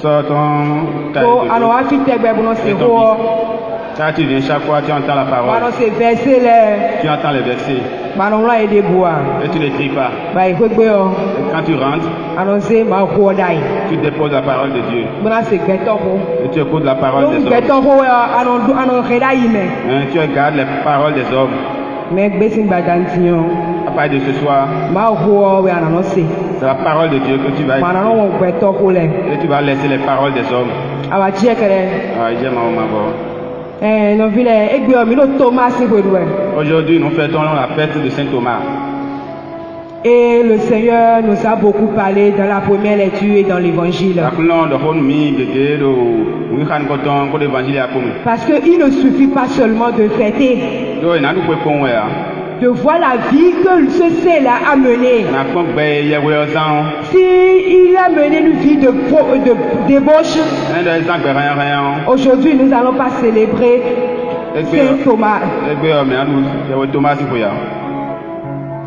Sors ton cahier de doute. Quand tu viens chaque fois, tu entends la parole. Tu entends les versets. Et tu ne l'écris pas. Et quand tu rentres, tu déposes la parole de Dieu. Et tu écoutes la parole des hommes. Tu regardes les paroles des hommes. À partir de ce soir, c'est la parole de Dieu que tu vas écouter. Et tu vas laisser les paroles des hommes. Aujourd'hui, nous fêtons la fête de Saint Thomas. Et le Seigneur nous a beaucoup parlé dans la première lecture et dans l'évangile. Parce qu'il ne suffit pas seulement de fêter, de voir la vie que ce saint-là a menée. S'il a mené une vie de débauche, aujourd'hui nous n'allons pas célébrer Saint Thomas.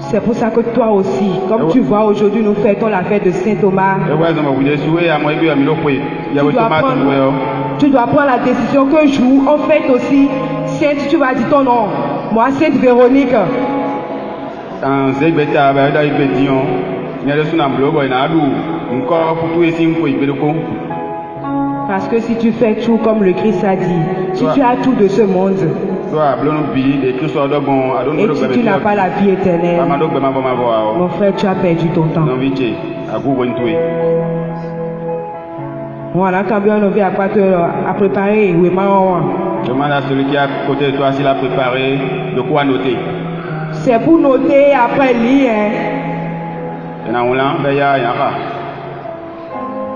C'est pour ça que toi aussi, comme tu vois, aujourd'hui nous fêtons la fête de Saint Thomas. Tu dois prendre la décision qu'un jour on fête aussi Sainte, tu vas dire ton nom. Moi, Sainte Véronique. Parce que si tu fais tout comme le Christ a dit, si tu as tout de ce monde, et si tu n'as pas la vie éternelle, mon frère, tu as perdu ton temps. Voilà, quand bien on vient à préparer, oui, demande à celui qui est à côté de toi s'il a préparé de quoi noter. C'est pour noter après lire.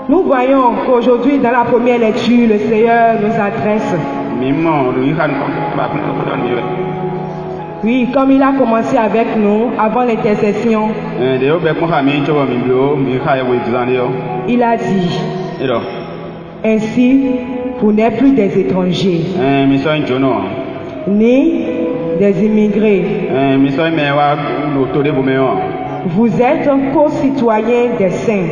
Nous voyons qu'aujourd'hui, dans la première lecture, le Seigneur nous adresse. Oui, comme il a commencé avec nous avant l'intercession, il a dit, ainsi, vous n'êtes plus des étrangers, ni des immigrés. Vous êtes co-citoyens des saints.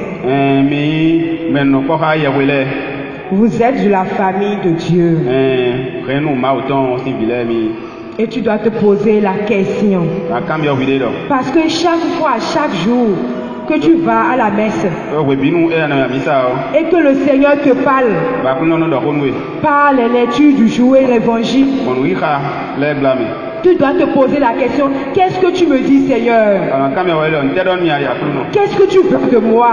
Vous êtes de la famille de Dieu. Et tu dois te poser la question. Parce que chaque fois, chaque jour que tu vas à la messe et que le Seigneur te parle par les lectures du jour et l'évangile, tu dois te poser la question, qu'est-ce que tu me dis, Seigneur? Qu'est-ce que tu veux de moi?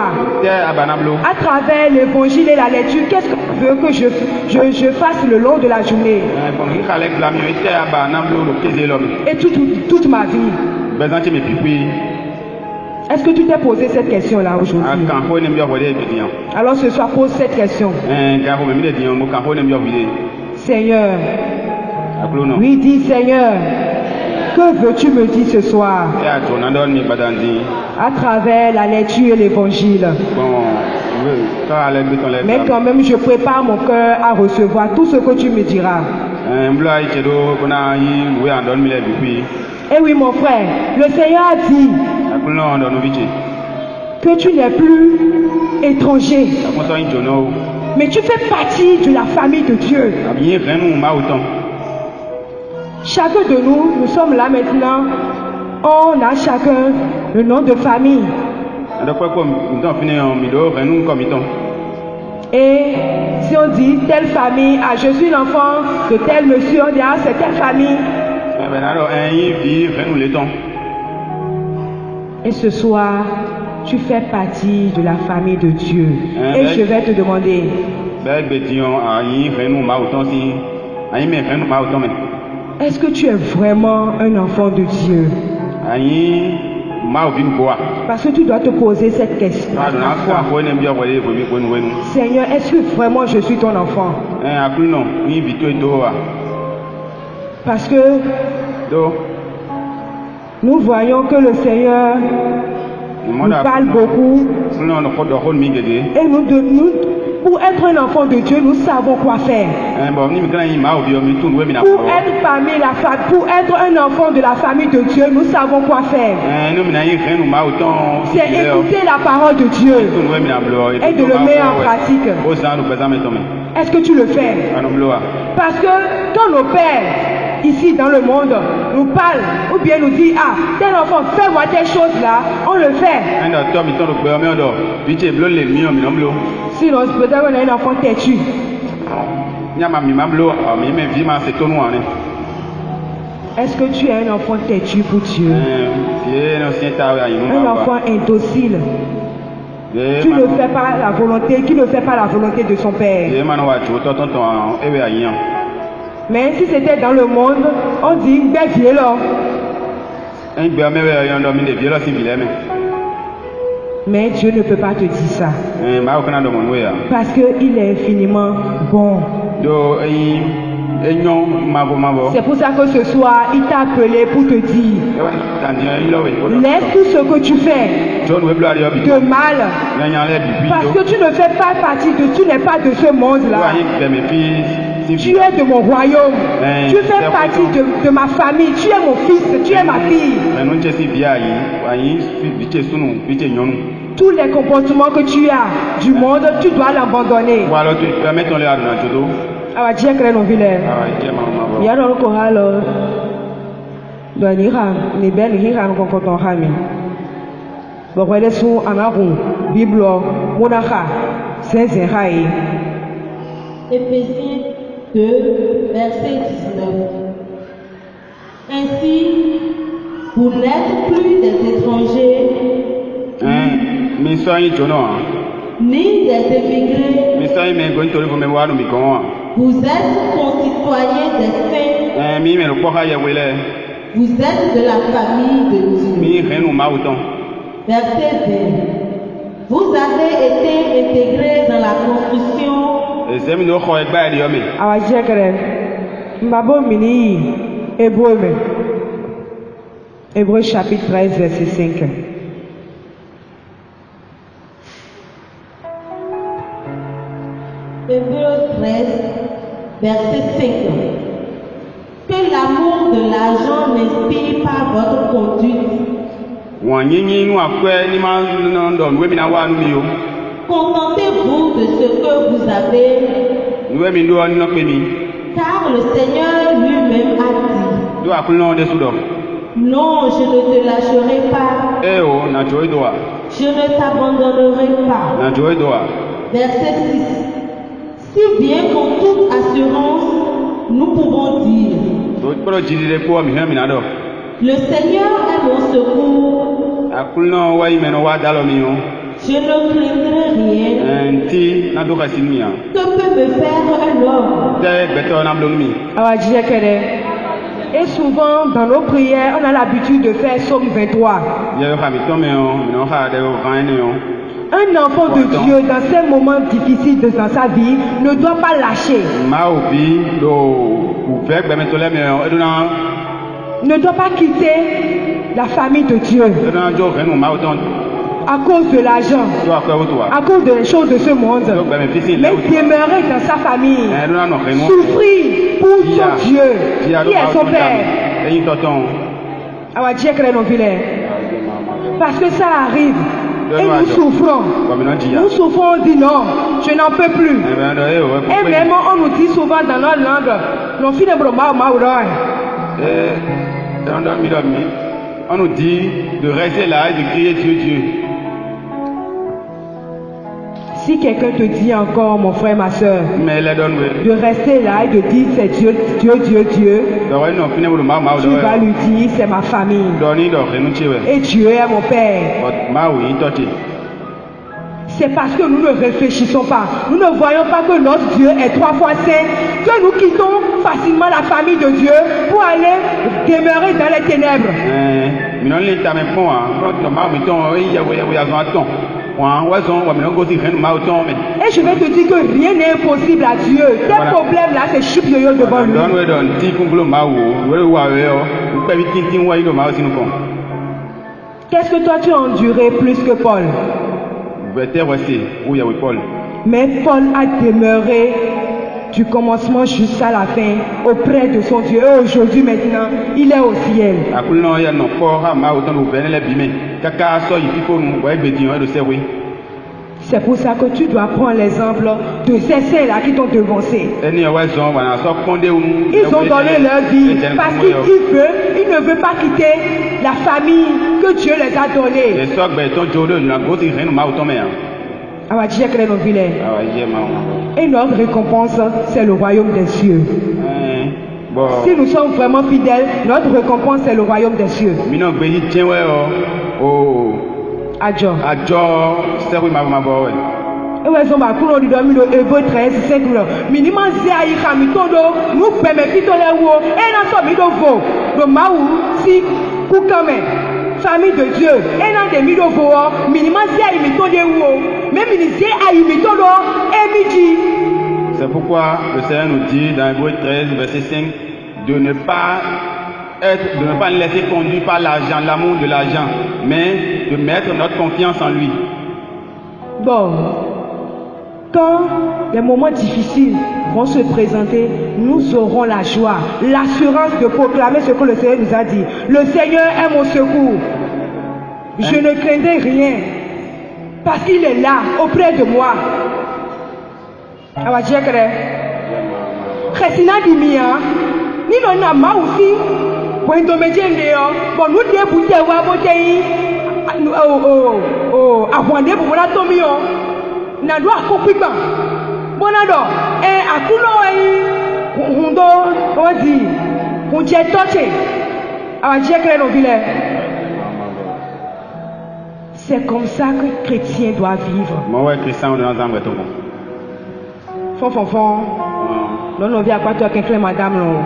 À travers l'évangile et la lecture, qu'est-ce que tu veux que je fasse le long de la journée? Et toute ma vie. Est-ce que tu t'es posé cette question-là aujourd'hui? Alors ce soir, pose cette question. Seigneur, oui, dis Seigneur, que veux-tu me dire ce soir? À travers la lecture et l'évangile. Mais quand même, je prépare mon cœur à recevoir tout ce que tu me diras. Eh oui, mon frère, le Seigneur a dit que tu n'es plus étranger, mais tu fais partie de la famille de Dieu. Chacun de nous, nous sommes là maintenant, on a chacun le nom de famille. Et si on dit telle famille, ah, je suis l'enfant de tel monsieur, on dit ah, c'est telle famille. Et ce soir, tu fais partie de la famille de Dieu. Et je vais te demander, est-ce que tu es vraiment un enfant de Dieu? Parce que tu dois te poser cette question. Seigneur, est-ce que vraiment je suis ton enfant? Parce que nous voyons que le Seigneur nous parle beaucoup et Pour être un enfant de Dieu, nous savons quoi faire. Pour être un enfant de la famille de Dieu, nous savons quoi faire. C'est écouter la parole de Dieu et de le mettre en pratique. Est-ce que tu le fais? Parce que quand nos pères ici dans le monde nous parlent ou bien nous disent ah tel enfant fais-moi telle chose là, on le fait. Sinon peut-être on a un enfant têtu. Est-ce que tu es un enfant têtu pour Dieu? Un enfant indocile qui ne fait pas la volonté de son père. Mais si c'était dans le monde, on dit là. Mais Dieu ne peut pas te dire ça. Parce qu'il est infiniment bon. C'est pour ça que ce soir, il t'a appelé pour te dire laisse tout ce que tu fais de mal. Parce que tu ne fais pas partie de, tu n'es pas de ce monde-là. Tu es de mon royaume. Tu fais partie de ma famille. Tu es mon fils, tu es ma fille. Tous les comportements que tu as du monde, tu dois l'abandonner. Alors, Dieu crée nos villes. Il y a dans le choral de l'Iran, les belles Iran qu'on compte en Rami. Donc, on est sous Amarou, Bible, Monacha, Saint-Zéraï. Éphésiens 2, verset 19. Ainsi, vous n'êtes plus des étrangers, ni des émigrés. Vous êtes concitoyens des saints. Vous êtes de la famille de Dieu. Verset 20. Vous avez été intégrés dans la construction. Hébreux chapitre 13, verset 5. Hébreux 13, verset 5. Que l'amour de l'argent n'inspire pas votre conduite. Contentez-vous de ce que vous avez. Car le Seigneur lui-même a dit non, je ne te lâcherai pas. Je ne t'abandonnerai pas. Verset 6. Si bien qu'en toute assurance, nous pouvons dire le Seigneur est mon secours. Je ne craindrai rien. Que peut me faire un homme? Et souvent, dans nos prières, on a l'habitude de faire Psaume 23. Un enfant de Dieu, dans ces moments difficiles dans sa vie, ne doit pas lâcher. Ne doit pas quitter la famille de Dieu. À cause de l'argent, à cause des choses de ce monde, mais demeurer dans sa famille, souffrir pour son Dieu, qui est son Père. Parce que ça arrive et nous souffrons. Nous souffrons, on dit non, je n'en peux plus. Et même on nous dit souvent dans notre langue, on nous dit de rester là et de crier Dieu, Dieu. Si quelqu'un te dit encore, mon frère, ma soeur, de rester là et de dire c'est Dieu, Dieu, Dieu, Dieu, tu vas lui dire c'est ma famille. Et Dieu est mon Père. C'est parce que nous ne réfléchissons pas. Nous ne voyons pas que notre Dieu est 3 fois saint, que nous quittons facilement la famille de Dieu pour aller demeurer dans les ténèbres. Et je vais te dire que rien n'est impossible à Dieu. Tes problèmes-là, c'est chip-yo-yo devant lui. Qu'est-ce que toi tu as enduré plus que Paul? Mais Paul a demeuré du commencement jusqu'à la fin auprès de son Dieu. Et aujourd'hui, maintenant, il est au ciel. C'est pour ça que tu dois prendre l'exemple de ces saints-là qui t'ont devancé. Ils ont donné leur vie parce qu'ils ne veulent pas quitter la famille que Dieu les a donnée. Et notre récompense, c'est le royaume des cieux. Si nous sommes vraiment fidèles, notre récompense, c'est le royaume des cieux. Adjo. Et ouais, son bakuro du domi do Hébreux 13, 5 minimum zia yi kamitodo, nous permettons les wo, et dans son mido vo, le maou, si, koukame, famille de Dieu, et dans des mido vo, minimum zia yi mitodo wo, même zia yi mitodo, et midi. C'est pourquoi le Seigneur nous dit dans Hébreux 13, verset 5, de ne pas laisser conduire par l'argent, l'amour de l'argent, mais de mettre notre confiance en lui. Bon, quand les moments difficiles vont se présenter, nous aurons la joie, l'assurance de proclamer ce que le Seigneur nous a dit. Le Seigneur est mon secours. Je ne craindrai rien, parce qu'il est là, auprès de moi. Awa jekre. Khesina dimia. Ni no na ma aussi. Bo ndomeje ndeo. Bo nu de bute wa botei. Ahwande bu la tomio. Na do akopigba. Bonado akuno hundo odi. Kunje toche. Awa jekre no vile. C'est comme ça que le chrétien doit vivre. Moi, chrétien, on est ensemble. Fon. Non, on vient à quoi toi, quelqu'un, madame.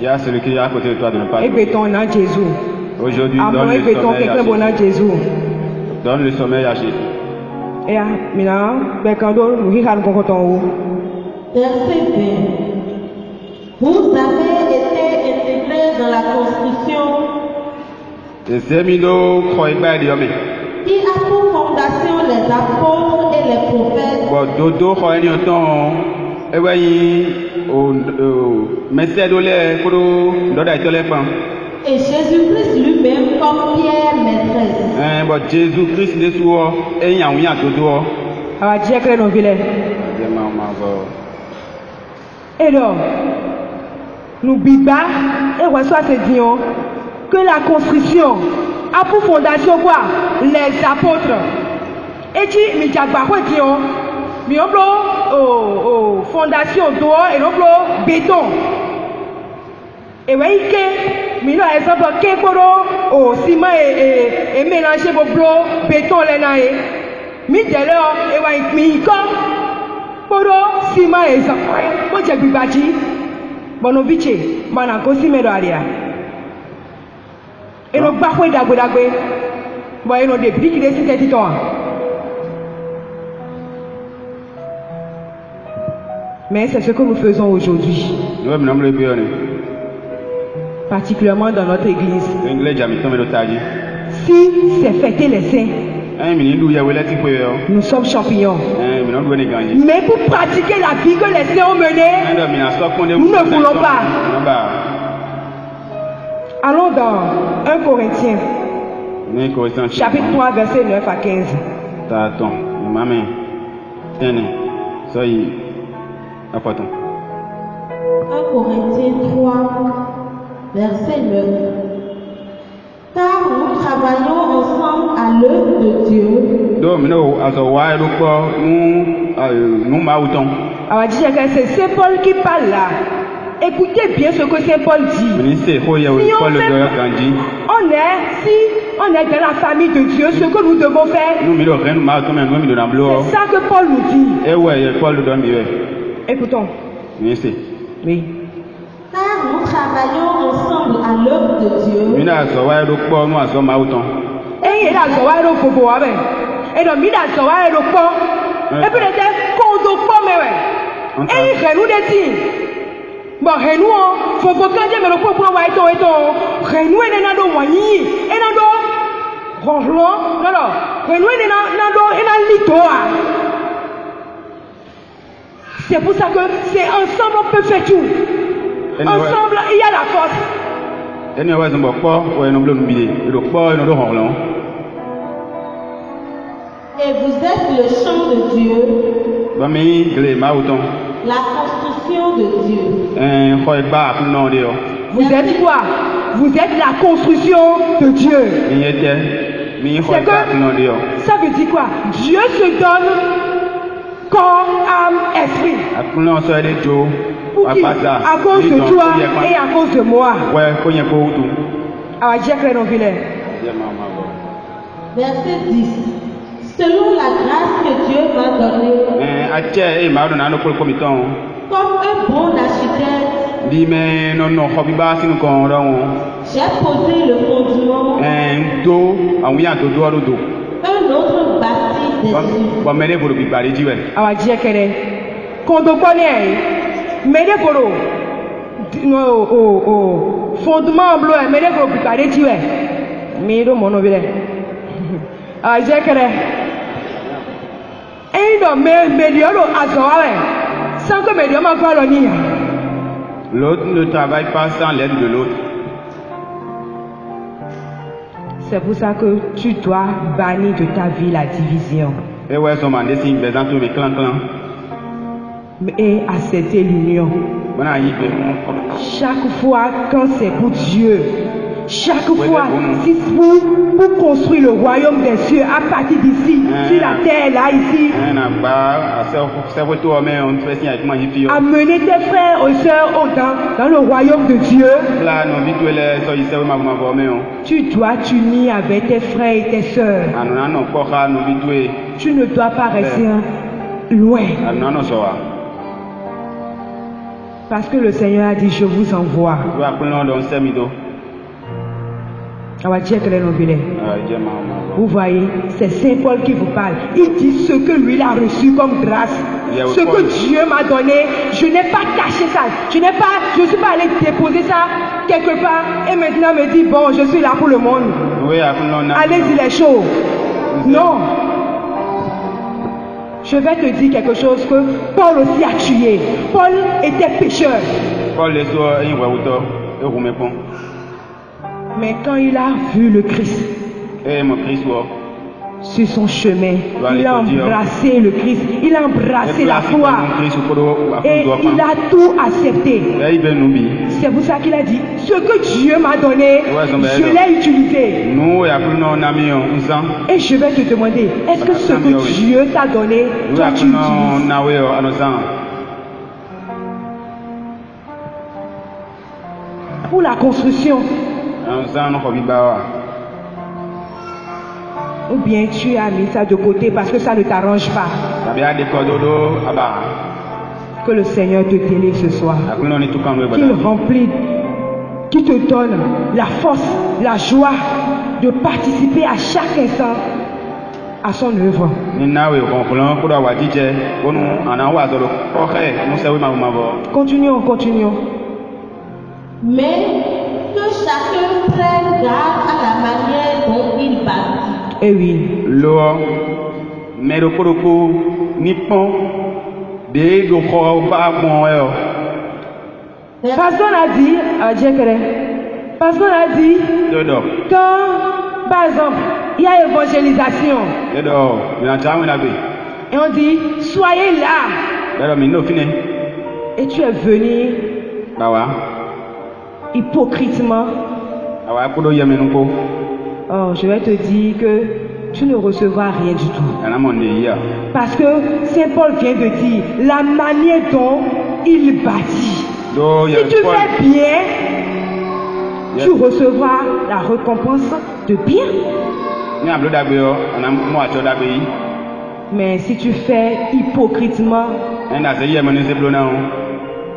Il y a celui qui est à côté de toi de ne pas. Et béton, non, Jésus. Aujourd'hui, donne le sommeil à Jésus. Donne le sommeil à Jésus. Et maintenant, Bekando, nous y allons encore. Verset 20. Vous avez été intégrés dans la construction. Et c'est Mino, croyez pas, Diomé. Qui a pour fondation les apôtres et les prophètes. Bon, dodo, croyez autant. Et voyez, mais c'est dolé, pour doda et téléphone. Et Jésus-Christ lui-même comme pierre maîtresse. Bon, Jésus-Christ de soi, et il y a un dodo. Ah, Dieu crée nos villes. Et donc, n'oublie pas, et reçois ce dion, que la construction a pour fondation quoi? Les apôtres. Et tu me dis, mais on fondation d'eau et on béton. Et voyez que, mais par exemple, qu'un ciment et mélanger vos blocs, béton, les naïs. Mais dès lors, et voyez, mais comme, ciment et ça, moi j'ai vu bâti, bon, on vit, bon, on a costumé d'aller. Et nous parfois d'agoué, bon, et nous des briques de ces titans. Mais c'est ce que nous faisons aujourd'hui. Particulièrement dans notre église. Si c'est fêter les saints, nous sommes champions. Mais pour pratiquer la vie que les saints ont menée, nous ne voulons pas. Allons dans 1 Corinthiens, chapitre 3, verset 9 à 15. 1 Corinthiens 3, verset 9. Car nous travaillons ensemble à l'œuvre de Dieu. Alors, c'est Saint Paul qui parle là. Écoutez bien ce que Saint Paul dit. Si on est dans la famille de Dieu, ce que nous devons faire, c'est ça que Paul nous dit. Écoutons. Oui. Car nous travaillons ensemble à l'œuvre de Dieu. Et il a bon, nous faut que Dieu me le pour moi et nous est dans nos moyens et dans nos franchement non nous est dans litoa C'est pour ça que c'est ensemble on peut faire tout. Ensemble, il y a la force. Et vous êtes le champ de Dieu. La construction de Dieu. Vous êtes quoi? Vous êtes la construction de Dieu. C'est que, ça veut dire quoi? Dieu se donne corps, âme, esprit. Pour qui? À cause de toi et à cause de moi. Verset 10. Selon la grâce que Dieu m'a donnée, comme un bon architecte, j'ai posé le fondement, un autre bâti dessus. Fondement bleu, l'autre ne travaille pas sans l'aide de l'autre. C'est pour ça que tu dois bannir de ta vie la division. Et accepter l'union. Chaque fois quand c'est pour Dieu, chaque fois, si pour construire le royaume des cieux à partir d'ici, sur la terre, là, ici, amener tes frères et sœurs dans le royaume de Dieu, tu dois t'unir avec tes frères et tes sœurs. Tu ne dois pas rester loin. Parce que le Seigneur a dit, je vous envoie. Vous voyez, c'est Saint Paul qui vous parle. Il dit ce que lui a reçu comme grâce. Ce que Dieu m'a donné, je n'ai pas caché ça. Je ne suis pas allé déposer ça quelque part et maintenant me dit, bon, je suis là pour le monde. Allez-y les choses. Non. Je vais te dire quelque chose que Paul aussi a tué. Paul était pécheur. Mais quand il a vu le Christ sur son chemin, il a embrassé le Christ, il a embrassé la foi et il a tout accepté. C'est pour ça qu'il a dit, ce que Dieu m'a donné, je l'ai utilisé. Et je vais te demander, est-ce que ce que Dieu t'a donné, toi tu utilises? Pour la construction. Ou bien tu as mis ça de côté parce que ça ne t'arrange pas. Que le Seigneur te délivre ce soir. Qu'il remplit, qu'il te donne la force, la joie de participer à chaque instant à son œuvre. Continuons, continuons. Mais que chacun prenne garde à la manière dont il bâtit. Eh oui. Pasteur a dit, quand, par exemple, il y a évangélisation, et on dit, soyez là, et tu es venu hypocritement. Oh, je vais te dire que tu ne recevras rien du tout. Parce que Saint Paul vient de dire la manière dont il bâtit. Si tu fais bien, tu recevras la récompense de bien. Mais si tu fais hypocritement,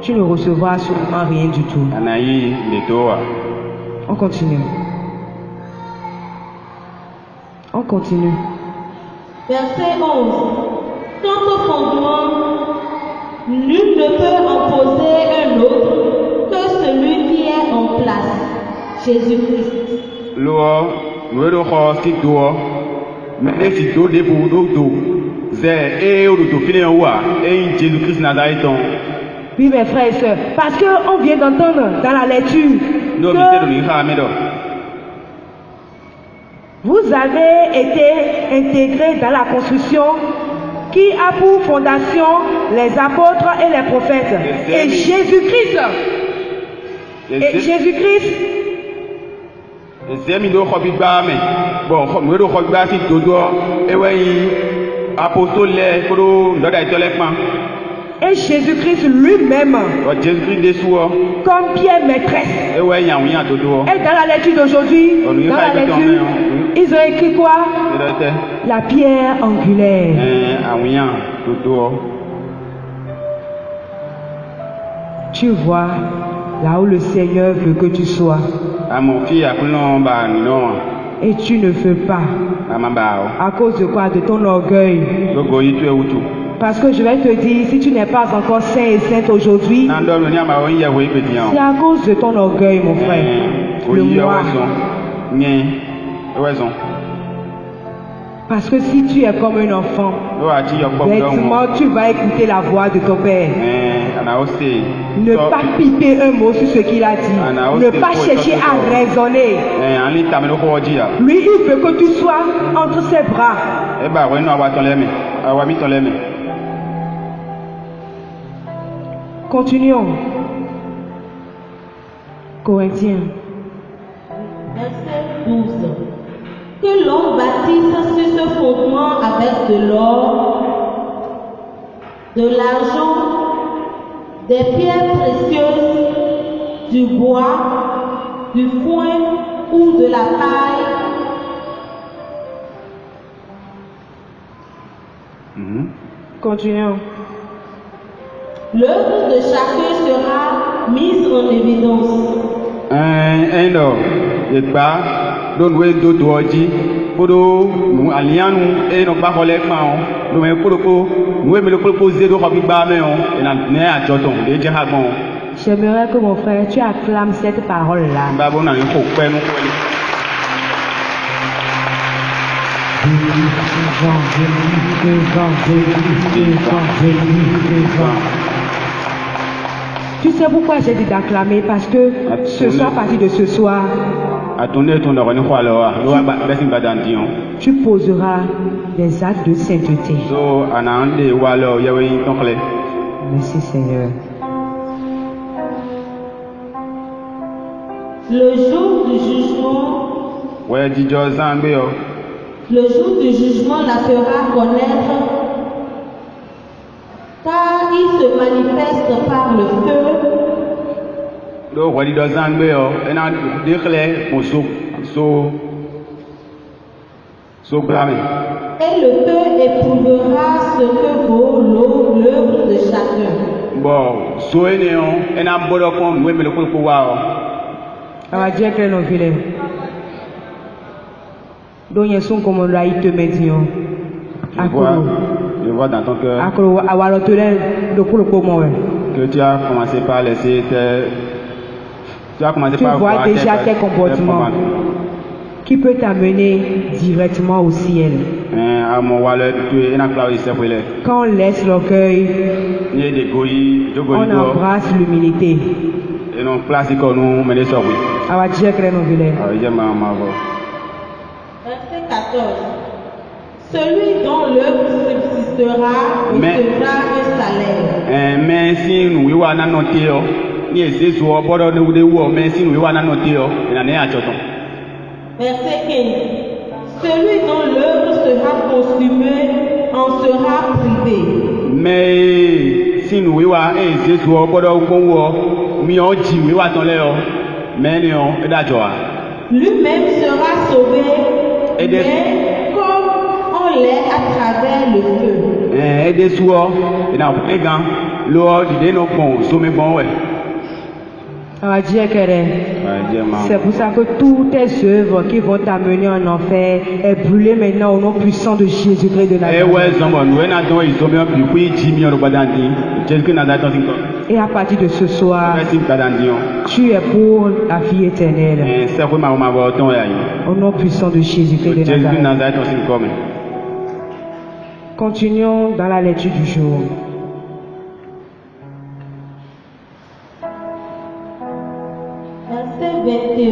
tu ne recevras sûrement rien du tout. On continue. On continue. Verset 11. Quant au fondement, nul ne peut opposer un autre que celui qui est en place, Jésus-Christ. Jésus-Christ Nazareth. Oui, mes frères et sœurs, parce qu'on vient d'entendre dans la lecture que vous avez été intégrés dans la construction qui a pour fondation les apôtres et les prophètes. Et Jésus-Christ. Et Jésus-Christ. Et Jésus-Christ lui-même, comme pierre maîtresse. Et dans la lecture d'aujourd'hui, ils ont écrit quoi? La pierre angulaire. Tu vois, là où le Seigneur veut que tu sois. Et tu ne veux pas. À cause de quoi? De ton orgueil. Parce que je vais te dire, si tu n'es pas encore saint et sainte aujourd'hui, c'est à cause de ton orgueil, mon frère. Le moi. Parce que si tu es comme un enfant, bêtement, tu vas écouter la voix de ton père. Ne pas piper un mot sur ce qu'il a dit. Ne pas chercher à raisonner. Lui, il veut que tu sois entre ses bras. Continuons. Corinthiens. Verset 12. Que l'on bâtisse sur ce fondement avec de l'or, de l'argent, des pierres précieuses, du bois, du foin ou de la paille. Continuons. L'œuvre de chacun sera mise en évidence. J'aimerais que mon frère, tu acclames cette parole-là. Tu sais pourquoi j'ai dit d'acclamer? Parce que ce soir, à partir de ce soir, tu poseras des actes de sainteté. Merci Seigneur. Le jour du jugement, la fera connaître, car il se manifeste par le feu. Et le feu éprouvera ce que vaut l'œuvre de chacun. On va dire que nos filets. Donc, il y a son comme là, il te met Dion. Je vois dans ton cœur que tu as commencé par laisser tes. Tu vois déjà tes comportements qui peut t'amener directement au ciel. Quand on laisse l'orgueil, on embrasse l'humilité. Verset 14. Celui dont l'œuvre subsistera recevra un salaire. Mais si nous Verset 15. Celui dont l'œuvre sera consumée en sera privé. Mais si nous lui-même sera sauvé, mais comme on l'est à travers le feu. On va dire que c'est pour ça que toutes tes œuvres qui vont t'amener en enfer est brûlée maintenant au nom puissant de Jésus-Christ de Nazareth. Et à partir de ce soir, tu es pour la vie éternelle. Au nom puissant de Jésus-Christ de Nazareth. Continuons dans la lecture du jour. Verset 21.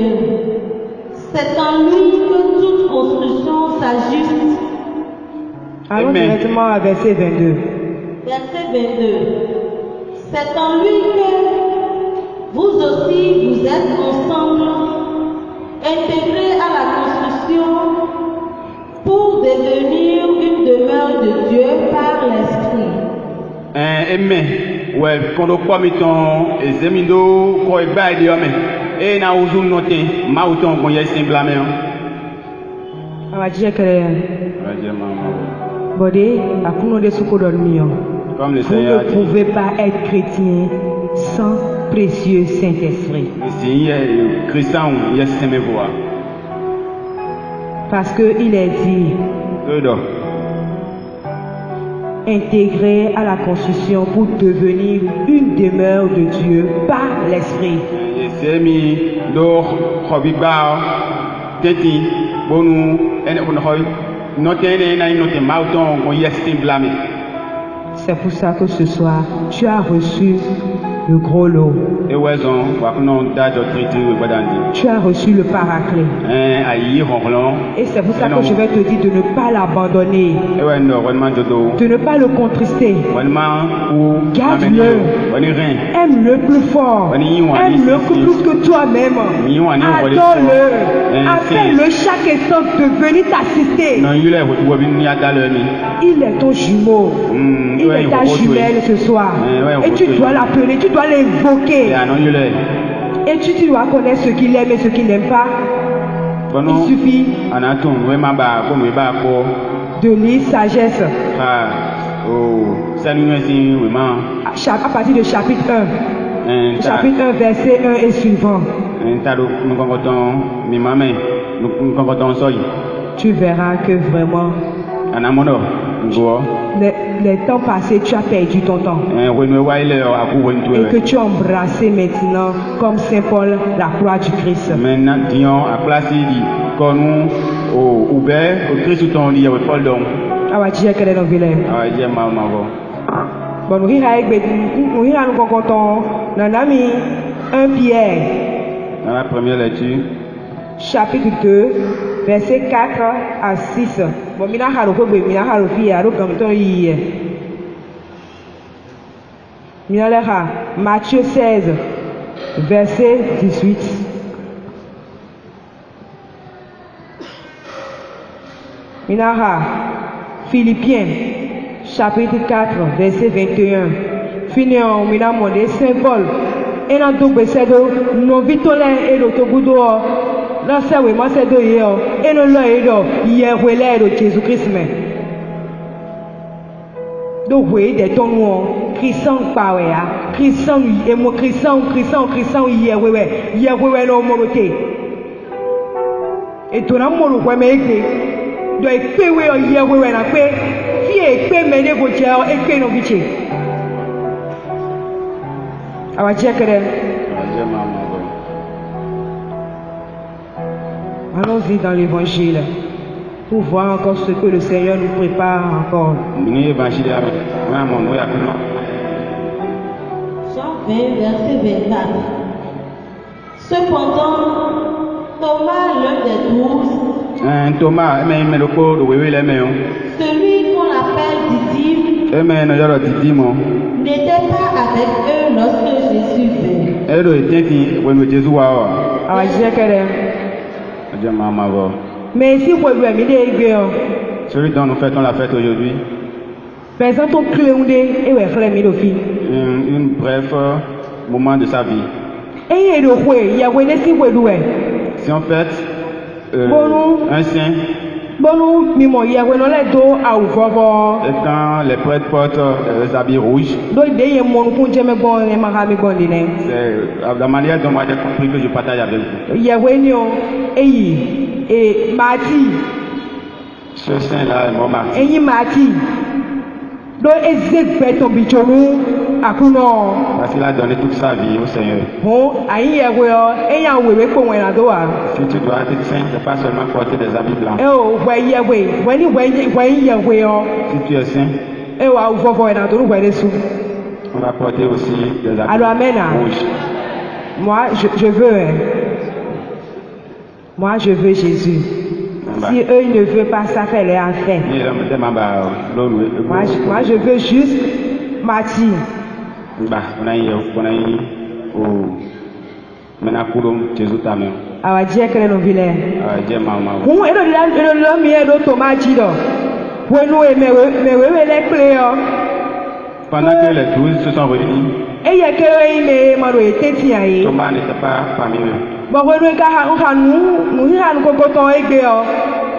C'est en lui que toute construction s'ajuste. Allons directement à verset 22. Verset 22. C'est en lui que vous aussi vous êtes ensemble, intégrés à la construction pour devenir une demeure de Dieu par l'Esprit. Amen. Ouais, quand on croit mettons ezemindo ko egba ide ome. E na uzu note ma uton ko yes blame. Awaje kere. Awaje maman. Bodé, akuno de suko dormir. Comme le Vous Seigneur ne pouvez pas être chrétien sans précieux Saint-Esprit. Parce qu'il est dit, intégré à la construction pour devenir une demeure de Dieu par l'Esprit. C'est pour ça que ce soir, tu as reçu le gros lot. Tu as reçu le paraclet. Et c'est pour ça que je vais te dire de ne pas l'abandonner. De ne pas le contrister. Garde-le. Aime-le plus fort. Aime-le plus que toi-même. Adore-le. Appelle-le chaque instant de venir t'assister. Il est ton jumeau. Il est ta jumelle ce soir. Et tu dois l'appeler, tu dois l'invoquer. Et tu dois connaître ce qu'il aime et ce qu'il n'aime pas. Il suffit de lire sagesse. À partir de chapitre 1. Chapitre 1, verset 1 et suivant. Tu verras que vraiment les temps passés, tu as perdu ton temps. Et que tu as embrassé maintenant, comme Saint Paul, la croix du Christ. Bon, nous avons 1 Pierre. Dans la première lecture. Chapitre 2, verset 4 à 6. Bon, Matthieu 16, verset 18. Philippiens, chapitre 4, verset 21. Finion, Saint Paul. Et dans tout le nous vitolin et l'autogudo. Là, c'est oui, moi c'est de hier. Et nous l'avons hier, de Jésus-Christ. Donc, oui, des tons, Christian, pas, Christian, et moi, Christian, hier, oui, non, moroté. Et tout le monde, oui, mais, doit être payé, hier, oui, la paix, fille, paix, mais les voitures, et paix, nos bichés. Alors, check it. Allons-y dans l'évangile pour voir encore ce que le Seigneur nous prépare encore. Jean 20, verset 24. Cependant, Thomas, l'un des 12, celui qu'on appelle Didyme, n'était pas avec eux lorsque Jésus vint. Mais si vous voulez, celui dont nous fêtons la fête aujourd'hui. Un bref moment de sa vie. Si on fête un saint, et quand les prêtres portent les habits rouges, c'est la manière dont moi j'ai compris que je partage avec vous. Ce saint-là est mon martyr. Parce qu'il a donné toute sa vie au Seigneur. Si tu dois être saint, ce n'est pas seulement porter des habits blancs. Si tu es saint, on va porter aussi des habits rouges. Moi, je veux Jésus. Si eux ils ne veulent pas ça, fais-le en fait. Moi, je veux juste Mathie. Pendant que les 12 se sont réunis, Thomas n'était pas parmi eux.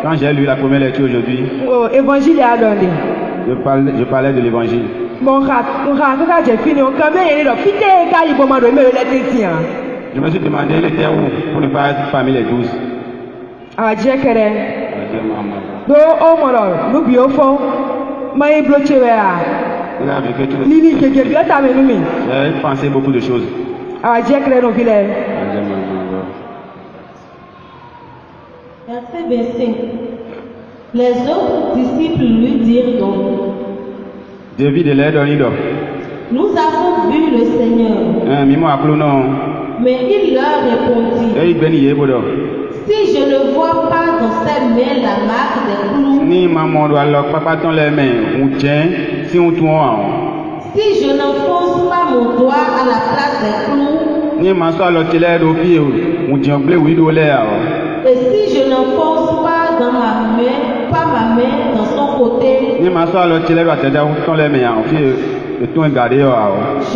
Quand j'ai lu la première lecture aujourd'hui, je parlais de l'évangile. Je me suis demandé, il était où pour ne pas être parmi les 12. J'ai pensé beaucoup de choses. Verset 25. Les autres disciples lui dirent donc: nous avons vu le Seigneur. Mais il leur répondit: si je ne vois pas dans ses mains la marque des clous, si je n'enfonce pas mon doigt à la place des clous, et si je n'enfonce pas dans ma main dans son côté, je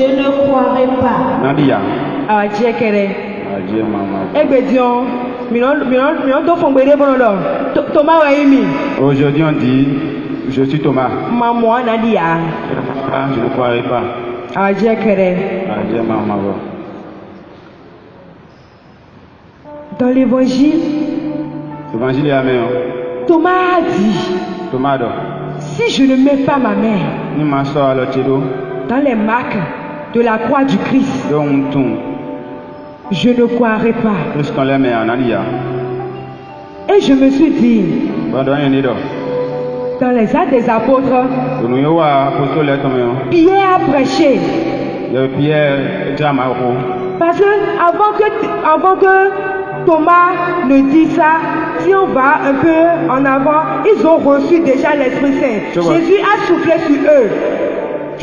ne croirai pas. Aujourd'hui on dit, je suis Thomas. Je ne croirai pas. Dans l'évangile, Thomas a dit: si je ne mets pas ma main dans les marques de la croix du Christ, je ne croirai pas. Et je me suis dit, dans les actes des apôtres, Pierre a prêché. Parce que avant que Thomas ne dise ça, si on va un peu en avant, ils ont reçu déjà l'Esprit Saint. Jésus a soufflé sur eux. Et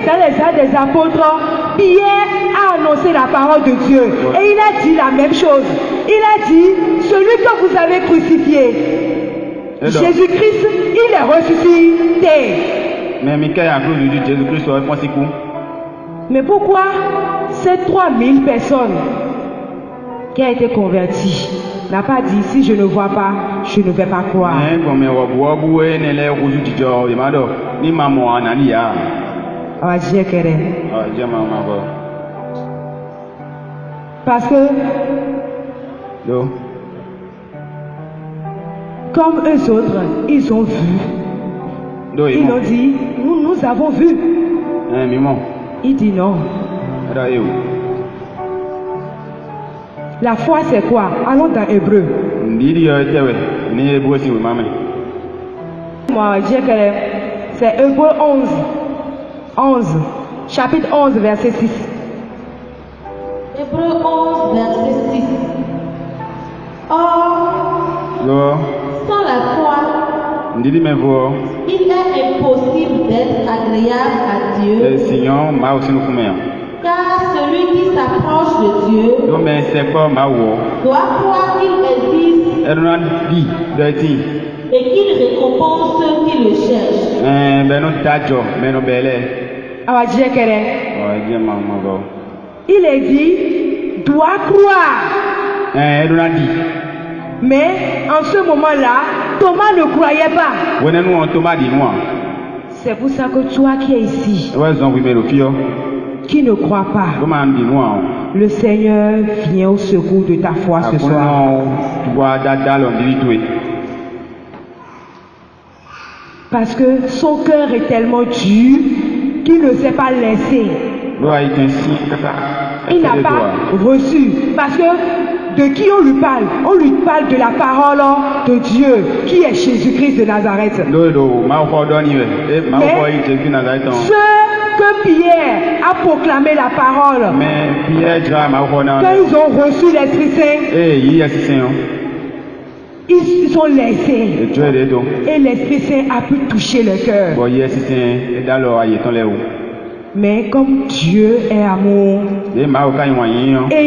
dans les actes des apôtres, Pierre a annoncé la parole de Dieu. Et il a dit la même chose. Il a dit: celui que vous avez crucifié, Jésus-Christ, il est ressuscité. Mais pourquoi ces 3000 personnes qui ont été converties n'a pas dit: si je ne vois pas, je ne vais pas croire? Parce que comme eux autres, ils ont vu. Ils ont dit: nous avons vu. Il dit non. La foi c'est quoi? Allons dans Hébreu. Moi, je dis que c'est Hébreu 11, chapitre 11, verset 6. Hébreu 11, verset 6. Or, sans la foi, il est impossible d'être agréable à Dieu. Car celui qui s'approche de Dieu doit croire qu'il existe et qu'il récompense ceux qui le cherchent. Il est dit: doit croire. Mais en ce moment-là, Thomas ne croyait pas. C'est pour ça que toi qui es ici, qui ne crois pas, le Seigneur vient au secours de ta foi ce soir. Parce que son cœur est tellement dur qu'il ne s'est pas laissé. Il n'a pas reçu. Parce que de qui on lui parle? On lui parle de la parole de Dieu, qui est Jésus-Christ de Nazareth. Mais que Pierre a proclamé la parole, quand ils ont reçu l'Esprit Saint, ils sont laissés. Et l'Esprit Saint a pu toucher le cœur. Mais comme Dieu est amour, et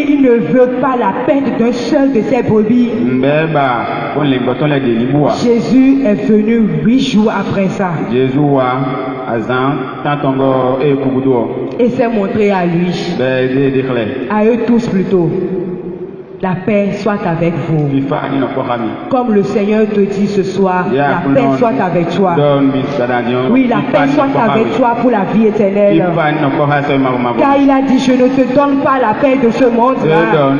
il ne veut pas la perte d'un seul de ses brebis, Jésus est venu 8 jours après ça. Et s'est montré à lui, à eux tous plutôt. La paix soit avec vous. Comme le Seigneur te dit ce soir, la paix soit avec toi. Oui, la paix soit avec toi pour la vie éternelle. Car il a dit, je ne te donne pas la paix de ce monde-là,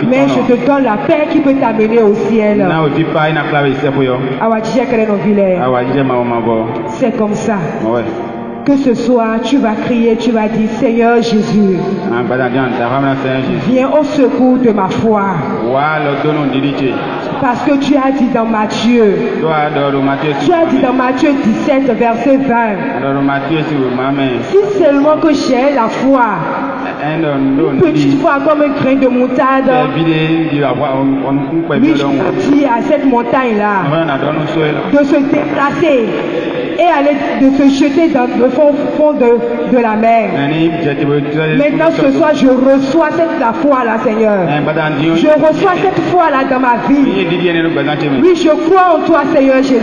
mais je te donne la paix qui peut t'amener au ciel. C'est comme ça. Que ce soir, tu vas crier, tu vas dire, Seigneur Jésus, viens au secours de ma foi. Parce que tu as dit dans Matthieu, Matthieu 17, verset 20, si seulement que j'ai la foi, une petite foi comme un grain de moutarde, oui, je dis à cette montagne-là de se déplacer et aller de se jeter dans le fond de la mer. Maintenant ce soir, je reçois la foi-là, Seigneur. Je reçois cette foi-là dans ma vie. Oui, je crois en toi, Seigneur Jésus.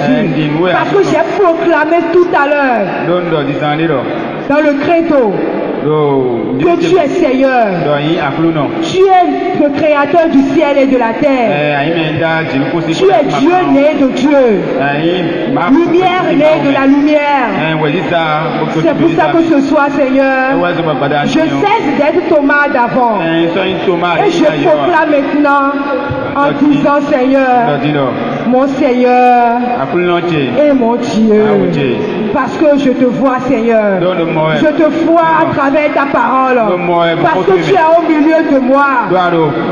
Parce que j'ai proclamé tout à l'heure dans le credo que tu es Seigneur. Tu es le créateur du ciel et de la terre. Tu es Dieu né de Dieu. Lumière née de la lumière. C'est pour ça que ce soir, Seigneur, je cesse d'être Thomas d'avant. Et je proclame maintenant en disant, Seigneur, mon Seigneur et mon Dieu. Parce que je te vois, Seigneur. Je te vois à travers ta parole. Parce que tu es au milieu de moi.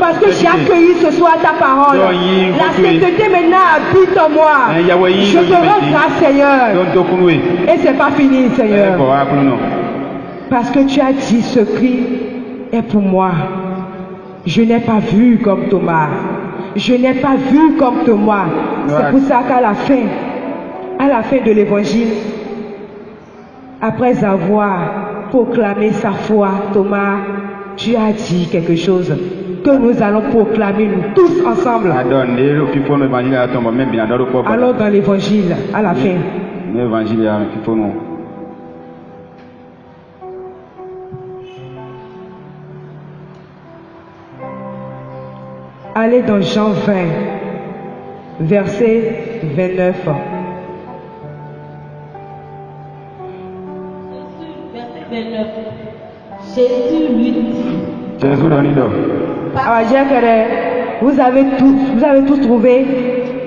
Parce que j'ai accueilli ce soir ta parole. La sainteté maintenant habite en moi. Je te rends grâce, Seigneur. Et c'est pas fini, Seigneur. Parce que tu as dit, ce cri est pour moi. Je n'ai pas vu comme Thomas. Je n'ai pas vu comme Thomas. C'est pour ça qu'à la fin de l'évangile, après avoir proclamé sa foi, Thomas, tu as dit quelque chose que nous allons proclamer nous tous ensemble. Alors dans l'évangile, à la fin. Allez dans Jean 20, verset 29. Jésus lui dit. Vous avez tous trouvé?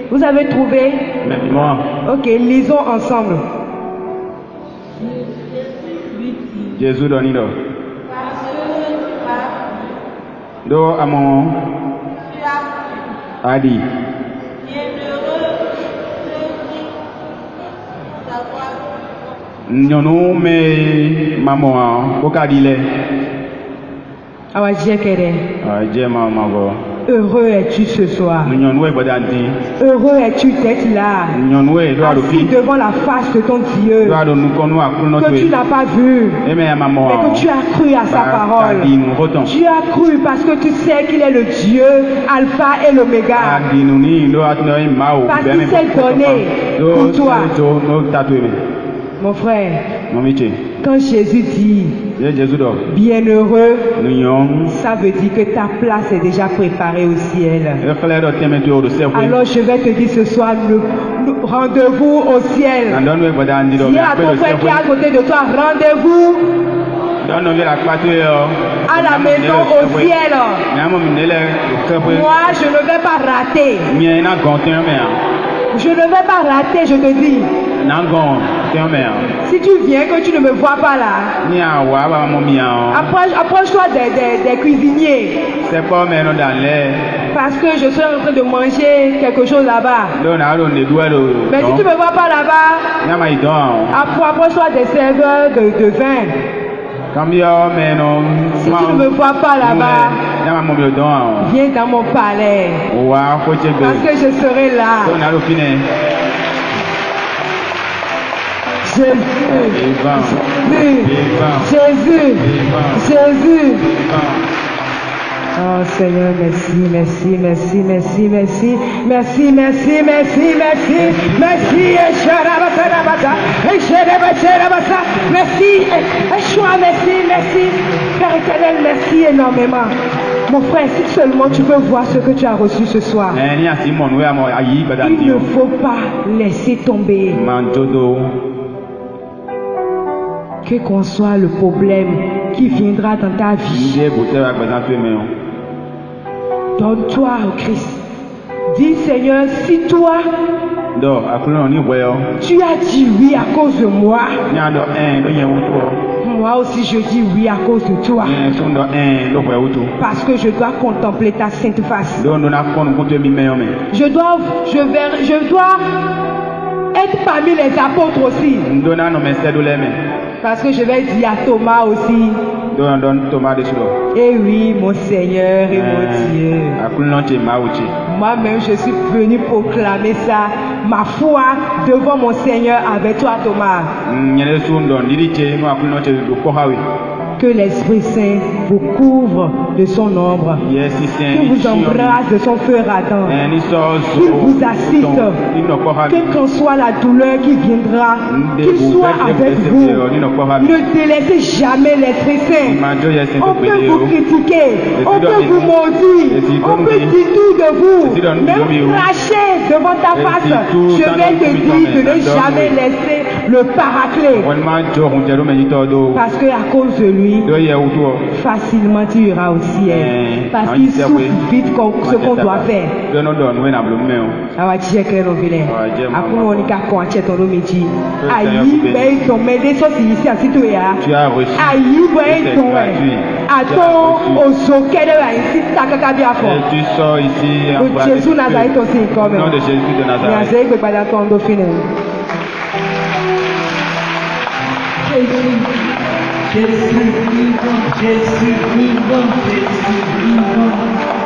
Vous avez trouvé? Même moi. Ok, lisons ensemble. Jésus donne. Do amon. Adi. Nyonou me maman bokadile. Heureux es-tu ce soir. Heureux es-tu d'être là, assis devant la face de ton Dieu, que tu n'as pas vu, mais que tu as cru à sa parole. Tu as cru parce que tu sais qu'il est le Dieu Alpha et l'Oméga. Parce qu'il s'est donné pour toi. Mon frère, quand Jésus dit bienheureux, ça veut dire que ta place est déjà préparée au ciel. Alors je vais te dire ce soir, rendez-vous au ciel. Dis à ton frère qui est à côté de toi, rendez-vous à la maison au ciel. Moi, je ne vais pas rater. Je ne vais pas rater, je te dis. Si tu viens que tu ne me vois pas là, approche-toi des cuisiniers. Parce que je suis en train de manger quelque chose là-bas. Mais si tu ne me vois pas là-bas, approche-toi des serveurs de vin. Si tu ne me vois pas là-bas, viens dans mon palais. Parce que je serai là. Jésus. Oh Seigneur, merci. Père éternel, merci énormément. Mon frère, si seulement tu veux voir ce que tu as reçu ce soir, il ne faut pas laisser tomber. Quel qu'en soit le problème qui viendra dans ta vie, donne-toi au Christ. Dis Seigneur, si toi, tu as dit oui à cause de moi, moi aussi je dis oui à cause de toi. Parce que je dois contempler ta sainte face. Je dois être parmi les apôtres aussi. Parce que je vais dire à Thomas aussi. Eh oui, mon Seigneur et mon Dieu. Moi-même, je suis venu proclamer ça, ma foi devant mon Seigneur avec toi, Thomas. Que l'Esprit Saint vous couvre de son ombre, qu'il vous embrasse de son feu ardent, qu'il vous assiste, quelle qu'en soit la douleur qui viendra, qu'il soit avec vous. Ne délaissez jamais l'Esprit Saint. On peut vous critiquer, on peut vous maudire, on peut dire tout de vous, même cracher devant ta face. Je vais te dire de ne jamais laisser le paraclet, parce que à cause de lui, facilement tu iras au ciel. Parce qu'il souffre vite ce qu'on doit faire. Jésus Nazareth aussi comme nom de Jésus de Nazareth. Jésus vivant, Jésus vivant, Jésus vivant.